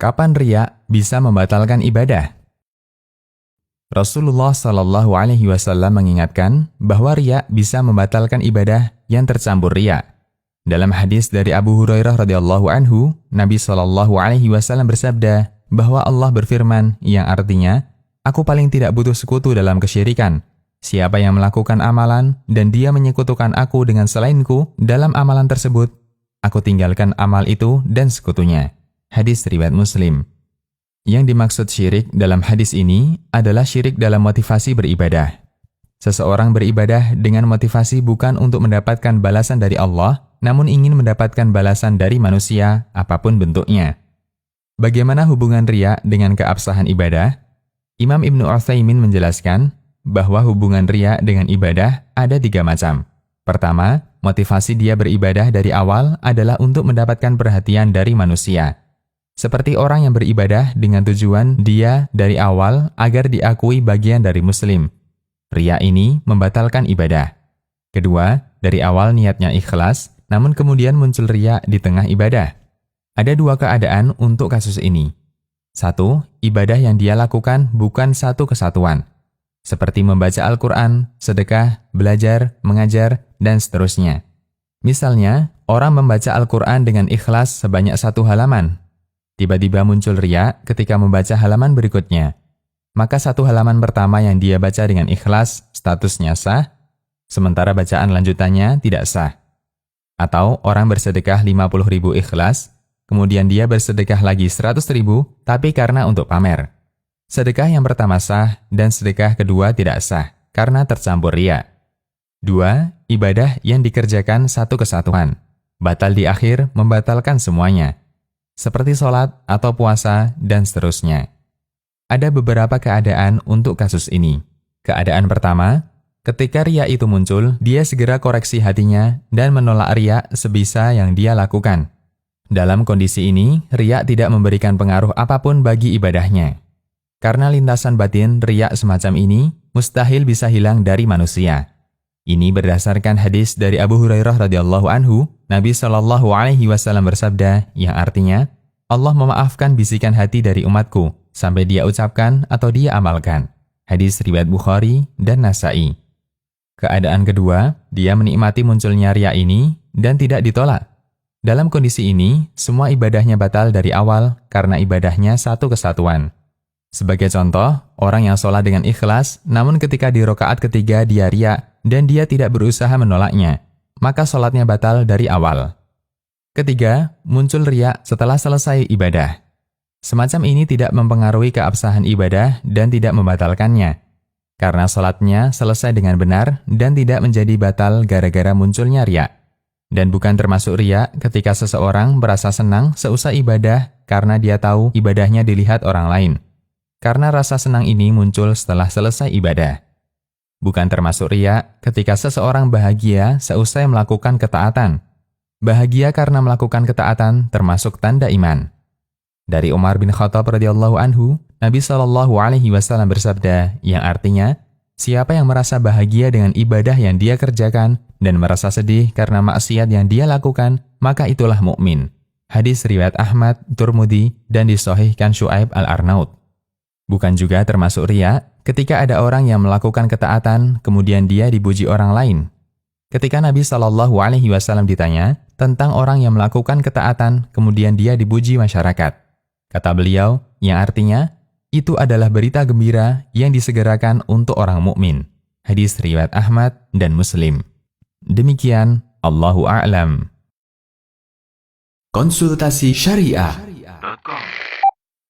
Kapan riya bisa membatalkan ibadah? Rasulullah Shallallahu Alaihi Wasallam mengingatkan bahwa riya bisa membatalkan ibadah yang tercampur riya. Dalam hadis dari Abu Hurairah radhiyallahu anhu, Nabi Shallallahu Alaihi Wasallam bersabda bahwa Allah berfirman yang artinya, "Aku paling tidak butuh sekutu dalam kesyirikan. Siapa yang melakukan amalan dan dia menyekutukan aku dengan selainku dalam amalan tersebut, aku tinggalkan amal itu dan sekutunya." Hadis riwayat Muslim. Yang dimaksud syirik dalam hadis ini adalah syirik dalam motivasi beribadah. Seseorang beribadah dengan motivasi bukan untuk mendapatkan balasan dari Allah, namun ingin mendapatkan balasan dari manusia, apapun bentuknya. Bagaimana hubungan riya dengan keabsahan ibadah? Imam Ibnu Utsaimin menjelaskan bahwa hubungan riya dengan ibadah ada 3 macam. Pertama, motivasi dia beribadah dari awal adalah untuk mendapatkan perhatian dari manusia. Seperti orang yang beribadah dengan tujuan dia dari awal agar diakui bagian dari Muslim. Riya ini membatalkan ibadah. Kedua, dari awal niatnya ikhlas, namun kemudian muncul riya di tengah ibadah. Ada 2 keadaan untuk kasus ini. 1, ibadah yang dia lakukan bukan satu kesatuan. Seperti membaca Al-Quran, sedekah, belajar, mengajar, dan seterusnya. Misalnya, orang membaca Al-Quran dengan ikhlas sebanyak 1 halaman. Tiba-tiba muncul riya ketika membaca halaman berikutnya. Maka 1 halaman pertama yang dia baca dengan ikhlas, statusnya sah, sementara bacaan lanjutannya tidak sah. Atau orang bersedekah 50.000 ikhlas, kemudian dia bersedekah lagi 100.000, tapi karena untuk pamer. Sedekah yang pertama sah, dan sedekah kedua tidak sah, karena tercampur riya. 2, ibadah yang dikerjakan satu kesatuan. Batal di akhir membatalkan semuanya. Seperti sholat atau puasa, dan seterusnya. Ada beberapa keadaan untuk kasus ini. Keadaan pertama, ketika riya itu muncul, dia segera koreksi hatinya dan menolak riya sebisa yang dia lakukan. Dalam kondisi ini, riya tidak memberikan pengaruh apapun bagi ibadahnya. Karena lintasan batin riya semacam ini mustahil bisa hilang dari manusia. Ini berdasarkan hadis dari Abu Hurairah radhiyallahu anhu, Nabi Shallallahu Alaihi Wasallam bersabda yang artinya, Allah memaafkan bisikan hati dari umatku sampai dia ucapkan atau dia amalkan. Hadis riwayat Bukhari dan Nasa'i. Keadaan kedua, dia menikmati munculnya riya ini dan tidak ditolak. Dalam kondisi ini, semua ibadahnya batal dari awal karena ibadahnya satu kesatuan. Sebagai contoh, orang yang sholat dengan ikhlas, namun ketika di rakaat ketiga dia riya dan dia tidak berusaha menolaknya, maka sholatnya batal dari awal. Ketiga, muncul riya setelah selesai ibadah. Semacam ini tidak mempengaruhi keabsahan ibadah dan tidak membatalkannya, karena sholatnya selesai dengan benar dan tidak menjadi batal gara-gara munculnya riya. Dan bukan termasuk riya ketika seseorang merasa senang seusai ibadah karena dia tahu ibadahnya dilihat orang lain. Karena rasa senang ini muncul setelah selesai ibadah. Bukan termasuk riya ketika seseorang bahagia seusai melakukan ketaatan. Bahagia karena melakukan ketaatan termasuk tanda iman. Dari Umar bin Khattab radhiyallahu anhu, Nabi Shallallahu Alaihi Wasallam bersabda yang artinya, siapa yang merasa bahagia dengan ibadah yang dia kerjakan dan merasa sedih karena maksiat yang dia lakukan, maka itulah mukmin. Hadis riwayat Ahmad, Turmudi, dan disahihkan Syu'aib al-Arnaud. Bukan juga termasuk riya ketika ada orang yang melakukan ketaatan kemudian dia dipuji orang lain. Ketika Nabi Shallallahu Alaihi Wasallam ditanya tentang orang yang melakukan ketaatan kemudian dia dipuji masyarakat, kata beliau yang artinya itu adalah berita gembira yang disegerakan untuk orang mukmin. Hadis riwayat Ahmad dan Muslim. Demikian, Allahu a'lam. Konsultasi Syariah.